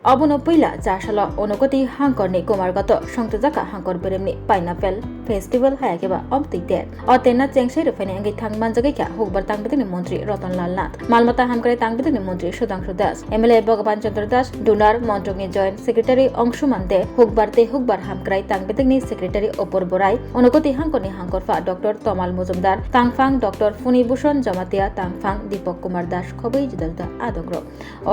অবনো পইলা চাশাল অনুগতি হাঙ্করনি কুমারগত সংযোজাকা হাঙ্কর বেরেমনি pineapple festival হায়াকেবা অমতিতে অতেনা চেংসাই রফাইনি আঙ্গি থাংমানজাগাইকা হুকবার তাংবিদিনি মন্ত্রী রতনলাল নাথ মালমাতা হামকারে তাংবিদিনি মন্ত্রী Sudhanshu Das MLA ভগবান Chandra Das doner মন্ত্রকনি joint secretary Anshuman দে হুকবার হামকারাই তাংবিদিনি সেক্রেটারি অপর বরাই অনুগতি হাঙ্করনি হাঙ্করফা ডক্টর তমাল মজুমদার তাংফাং ডক্টর ফণিভূষণ জমাতিয়া তাংফাং দীপক কুমার দাস খবই জুদা জুদা আদগ্র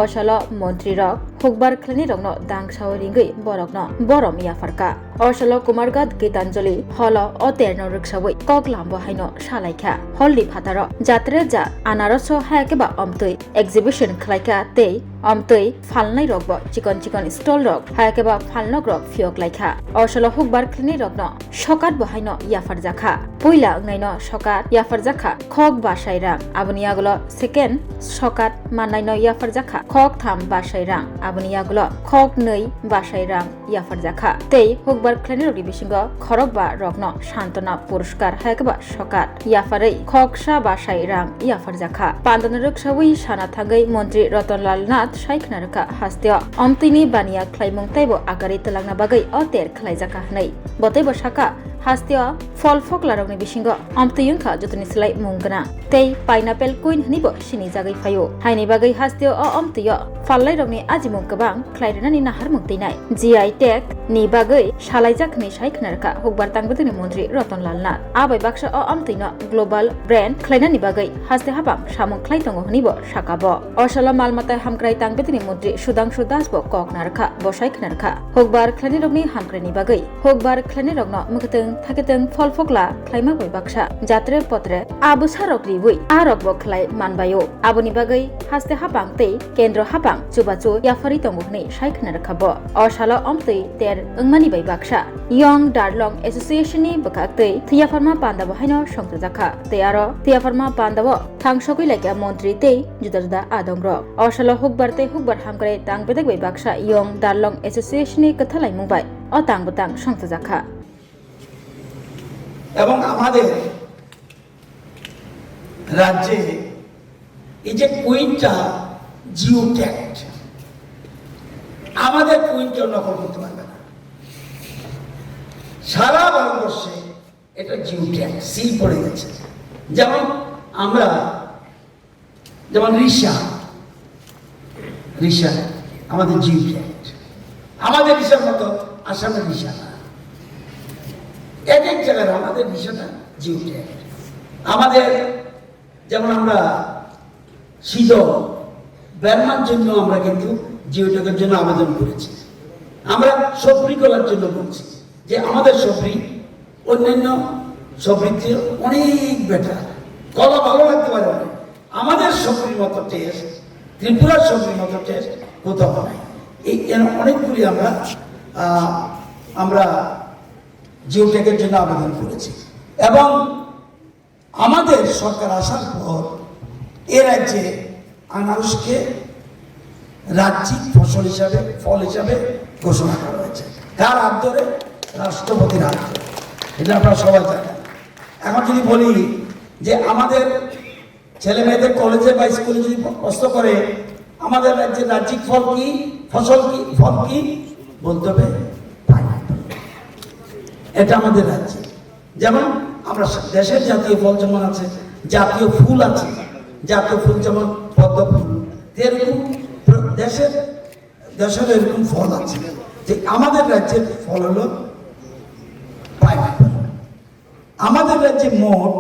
অশাল মন্ত্রী রক হুকবার খ্লেনি রংনো দাং সাওরিঙ্গই বরকনো বরম ইয়াফারকা অশাল কুমারগাদ গীতাঞ্জলি হল অতের নরকসাবই কগলাম্ব হাইনো সালাইখা হলদি ফাতার যাত্রে যা আনারস হায়াকেবা অমতই এক্সিবিশন খ্লাইকা তেই অমতই ফালনাই রকব চিকন স্টল রক হায়াকেবা ফালনক রক ফিয়ক লাইখা অশাল হুকবার খ্লেনি রকনো সকাত বহাইনো ইয়াফার জাখা পইলা নাইনো সকাত ইয়াফার জাখা খক বাসাই রাং আবনিয়াগুলো সেকেন্ড সকাত মানাইনো ইয়াফার জাখা খক থাম বাসাই রাং আবনিয়াগুলো খক नै বাসাই রাং ইয়াফার জাখা তেই হুকবার খ্লেনি রকি বিসিঙ্গ খরক বা রগ্ন শান্তনা পুরস্কার হায়াকেবা সকাত ইয়াফারই খকসা বাসাই রাং ইয়াফার জাখা পান্দনরক সাবই সানা থাঙ্গই মন্ত্রী রতনলাল নাথ সাইখনারকা হাস্তিয়া অমতিনি বানিয়া খ্লাইমুং তাইবো আগারি তেলাংনা বাগৈ অতের খ্লাইজাকা হनै বতৈবো সাকা হাস্তিয়া ফল ফকলারকনি বিসিঙ্গ অমতয়ুংখা যতনি সিলাই মুংগনা তেই পাইনাপেল কুইন হনিবো সিনি জাগৈ ফায়ো হাইনি বাগৈ হাস্তিয়া অমতয় ফাল্লাই রংনি আজিমুং গোবাং খ্লাইরেনানি নাহার মুক্তিনাই জিআই টেক নি বাগৈ সালাইজাকনি সাইখনারকা হুকবার তাংবিদিনি মন্ত্রী রতনলাল নাথ আবাই বাক্সা অমতৈনো গ্লোবাল ব্র্যান্ড খ্লাইনানি বাগৈ হাস্তে হাবাং সামুং খ্লাইতঙ্গ হনিবো সাকাব অশাল মালমাতায় হামক্রাই তাংবিদিনি মন্ত্রী সুধাংশু দাসবো ককনারখা বসাইখনারখা হুকবার খ্লাইনি রংনি হামক্রাইনি বাগৈ হুকবার খ্লাইনি রংনো মুখতং থাকেতং ফল ফকলা খ্লাইমা বই বাক্সা যাত্রে পত্রে আবু সারক রিবুই আরকবো খ্লাই মানবায়ো আবুনি বাগৈ হাস্তে হাবাং তেই কেন্দ্র হাবাং চুবাচু ইয়াফারি তঙ্গুহনি সাইখনারখাব অশাল অমতৈ তের ওংমানি বাই বাক্সা ইয়ং ডারলং এসোসিয়েশননি বকাকতৈ থিয়াফারমা পান্দাবো হাইনো সংযোজাখা তে আরো থিয়াফারমা পান্দাবো থাংসকই লাইকা মন্ত্রী তেই জুদা জুদা আদংর অশাল হুকবার হামকারে তাংবেদেক বাই বাক্সা ইয়ং ডারলং এসোসিয়েশননি কথালাই মুবাই অতাংবতাং সংযোজাখা এবং আমাদের রাজ্যে এই যে কুইনটা জিও ট্যাগ আমাদের কুইনটা নকল করতে পারবে না সারা ভারতবর্ষে এটা জিও ট্যাগ সিল পড়ে গেছে যেমন আমরা যেমন রিসা আমাদের জিও ট্যাগ আমাদের রিসার মতো আসামের রিসা না এক এক জায়গায় আমাদের বিষয়টা জিও ট্যাগ আমাদের যেমন আমরা শীতল ব্যায়ামার জন্য আমরা কিন্তু জিও ট্যাগের জন্য আবেদন করেছি আমরা সবরি করার জন্য বলছি যে আমাদের সবরি অন্যান্য সবরির চেয়ে অনেক বেটার কলা ভালো লাগতে পারে না আমাদের সবরির মতো টেস্ট ত্রিপুরার সবরির মতো টেস্ট কোথাও নাই এই অনেকগুলি আমরা জিও ট্যাগের জন্য আবেদন করেছি এবং আমাদের সরকার আসার পর এ রাজ্যে আনারসকে রাজ্যিক ফল হিসাবে ঘোষণা করা হয়েছে কার হাত ধরে রাষ্ট্রপতির হাত ধরে এটা আপনারা সবাই জানেন এখন যদি বলি যে আমাদের ছেলে মেয়েদের কলেজে বা স্কুলে যদি প্রশ্ন করে আমাদের রাজ্যের রাজ্যিক ফল কি বলতে হবে এটা আমাদের রাজ্যে যেমন আমরা দেশের জাতীয় ফল যেমন আছে জাতীয় ফুল আছে জাতীয় ফুল যেমন পদ্ম ফুল এরকম দেশের এরকম ফল আছে যে আমাদের রাজ্যের ফল হলো পাইনাপেল আমাদের রাজ্যে মোট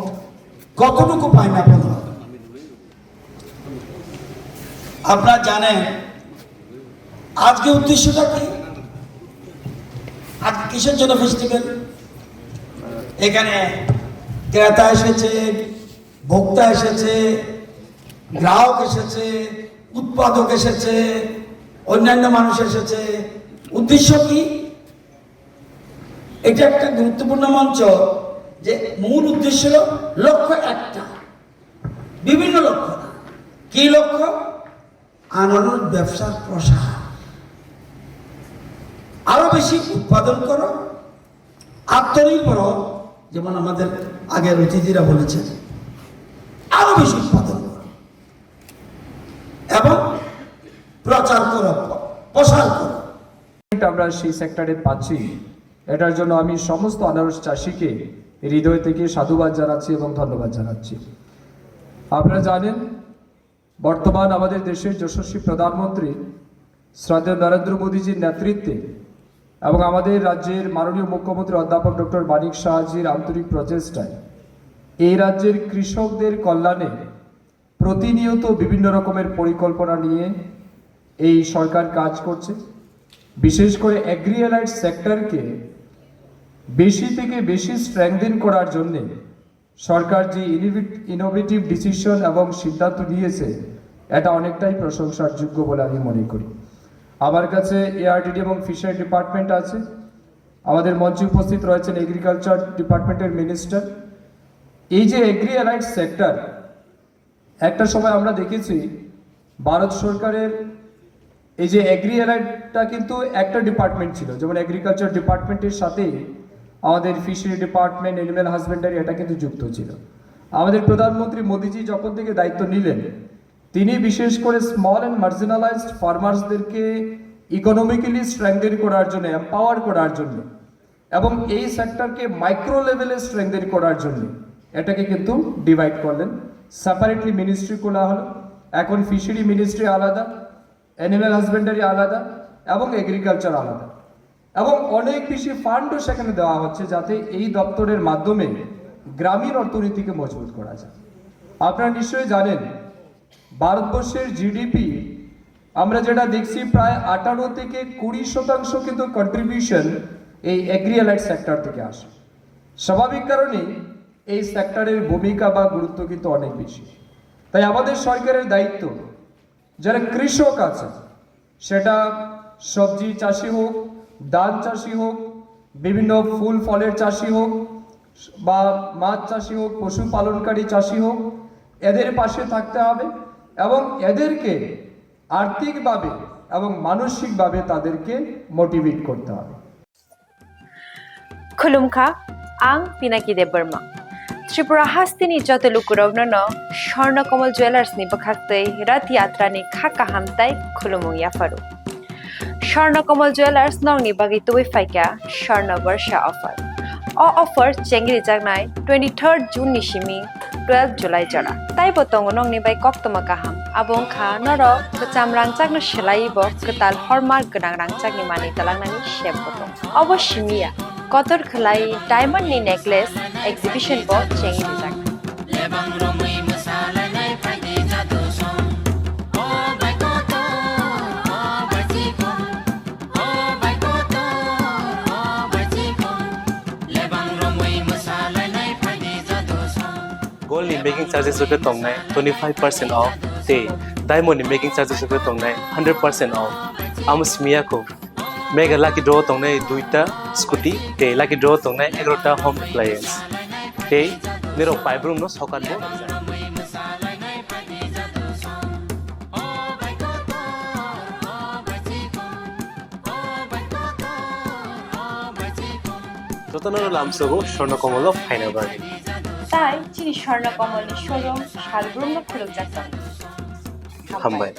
কতটুকু পাইনাপেল হয় আপনারা জানেন আজকে উদ্দেশ্যটা কি আজকে কিসের জন্য ফেস্টিভ্যাল এখানে ক্রেতা এসেছে ভোক্তা এসেছে গ্রাহক এসেছে উৎপাদক এসেছে অন্যান্য মানুষ এসেছে উদ্দেশ্য কি এটা একটা গুরুত্বপূর্ণ মঞ্চ যে মূল উদ্দেশ্য লক্ষ্য একটা বিভিন্ন লক্ষ্য না কি লক্ষ্য আনারস ব্যবসার প্রসার আরো বেশি উৎপাদন করো আত্মনির্ভর যেমন আমাদের আগের অতিথিরা বলেছেন আরো বেশি উৎপাদন করো এবং প্রচার করো প্রসার করো আমরা সেই সেক্টরে পাচ্ছি, এটার জন্য আমি সমস্ত আনারস চাষিকে হৃদয় থেকে সাধুবাদ জানাচ্ছি এবং ধন্যবাদ জানাচ্ছি। আপনারা জানেন, বর্তমান আমাদের দেশের যশস্বী প্রধানমন্ত্রী শ্রদ্ধেয় নরেন্দ্র মোদীজির নেতৃত্বে এবং আমাদের রাজ্যের মাননীয় মুখ্যমন্ত্রী অধ্যাপক ডক্টর মানিক সাহাজির আন্তরিক প্রচেষ্টায় এই রাজ্যের কৃষকদের কল্যাণে প্রতিনিয়ত বিভিন্ন রকমের পরিকল্পনা নিয়ে এই সরকার কাজ করছে। বিশেষ করে এগ্রি অ্যালাইড সেক্টরকে বেশি থেকে বেশি স্ট্রেংথেন করার জন্যে সরকার যে ইনোভেটিভ ডিসিশন এবং সিদ্ধান্ত নিয়েছে, এটা অনেকটাই প্রশংসার যোগ্য বলে আমি মনে করি। আমার কাছে এআরডিডি এবং ফিশারি ডিপার্টমেন্ট আছে, আমাদের মঞ্চে উপস্থিত রয়েছেন এগ্রিকালচার ডিপার্টমেন্টের মিনিস্টার। এই যে এগ্রি অ্যালাইড সেক্টর, একটা সময় আমরা দেখেছি ভারত সরকারের এই যে এগ্রি অ্যালাইডটা কিন্তু একটা ডিপার্টমেন্ট ছিল, যেমন এগ্রিকালচার ডিপার্টমেন্টের সাথে আমাদের ফিশারি ডিপার্টমেন্ট, অ্যানিম্যাল হাজবেন্ডারি এটা কিন্তু যুক্ত ছিল। আমাদের প্রধানমন্ত্রী মোদীজি যখন থেকে দায়িত্ব নিলেন, তিনি বিশেষ করে স্মল অ্যান্ড মার্জিনালাইজড ফার্মার্সদেরকে ইকোনমিক্যালি স্ট্রেংথেন করার জন্য, এম্পাওয়ার করার জন্য এবং এই সেক্টরকে মাইক্রো লেভেলে স্ট্রেংথেন করার জন্য এটাকে কিন্তু ডিভাইড করলেন। সেপারেটলি মিনিস্ট্রি খোলা হলো, এখন ফিশারি মিনিস্ট্রি আলাদা, অ্যানিম্যাল হাজবেন্ডারি আলাদা এবং এগ্রিকালচার আলাদা, এবং অনেক বেশি ফান্ডও সেখানে দেওয়া হচ্ছে যাতে এই দপ্তরের মাধ্যমে গ্রামীণ অর্থনীতিকে মজবুত করা যায়। আপনারা নিশ্চয়ই জানেন, ভারতবর্ষের জিডিপি আমরা যেটা দেখছি প্রায় 18 থেকে 20% কিন্তু কন্ট্রিবিউশন এই এগ্রি অ্যালাইড সেক্টর থেকে আসে। স্বাভাবিক কারণেই এই সেক্টরের ভূমিকা বা গুরুত্ব কিন্তু অনেক বেশি। তাই আমাদের সরকারের দায়িত্ব, যারা কৃষক আছে, সেটা সবজি চাষি হোক, ধান চাষি হোক, বিভিন্ন ফুল ফলের চাষি হোক বা মাছ চাষি হোক, পশুপালনকারী চাষি হোক, এদের পাশে থাকতে হবে এবং এদেরকে আর্থিকভাবে এবং মানসিকভাবে তাদেরকে মোটিভেট করতে হবে। खुलुमखा आं पिनाकी देब बर्मा त्रिपुरा हास्तिनि जतलुकुरावनो स्वर्णकमल ज्वेलार्सनि बखाक्तै रथ यात्रानि खाका हामताय खुलुमुं याफारु स्वर्णकमल ज्वेलार्स नंनि बागै तुबै फाइका स्वर्ण वर्षा ऑफर ऑफर चेंगरि जागनाय 23 जून निसिमी 12 जुलाई जरा ताइ बतंग नंनि बाय कक्तमा गाहाम आबुं खा नर कचाम रांचागनो सेलाइब कताल हरमार्क गोनां रांचागनि मानि तालांनानि शेप बतंग अवश्यमिया कतर खलाई डायमंड नि नेकलेस एग्जिबिशन बो चेंगि जाग लेबां रमै मसालानाय फाइदि जादो सम ओ बायकोतो ओ बाजिको ओ बायकोतो ओ बाजिको लेबां रमै मसालानाय फाइदि जादो सम गोल्ड नि मेकिंग चार्जेस रुपे तंगनाय 25% ऑफ ते डायमंड नि मेकिंग चार्जेस रुपे तंगनाय 100% ऑफ आमस्मिया को मेगा लाकी ड्रॉ तंगनाय 2टा स्कूटी ते लाकी ड्रॉ तंगनाय 11टा होम अप्लायंस ते निरो पाइप रूम नो सकान बो যতনর লামসগো স্বর্ণকমল ফাইনাল বাগে তাই চিনি স্বর্ণকমল শোরুম শালগ্রাম খুলুক যাচ্ছে হামবাই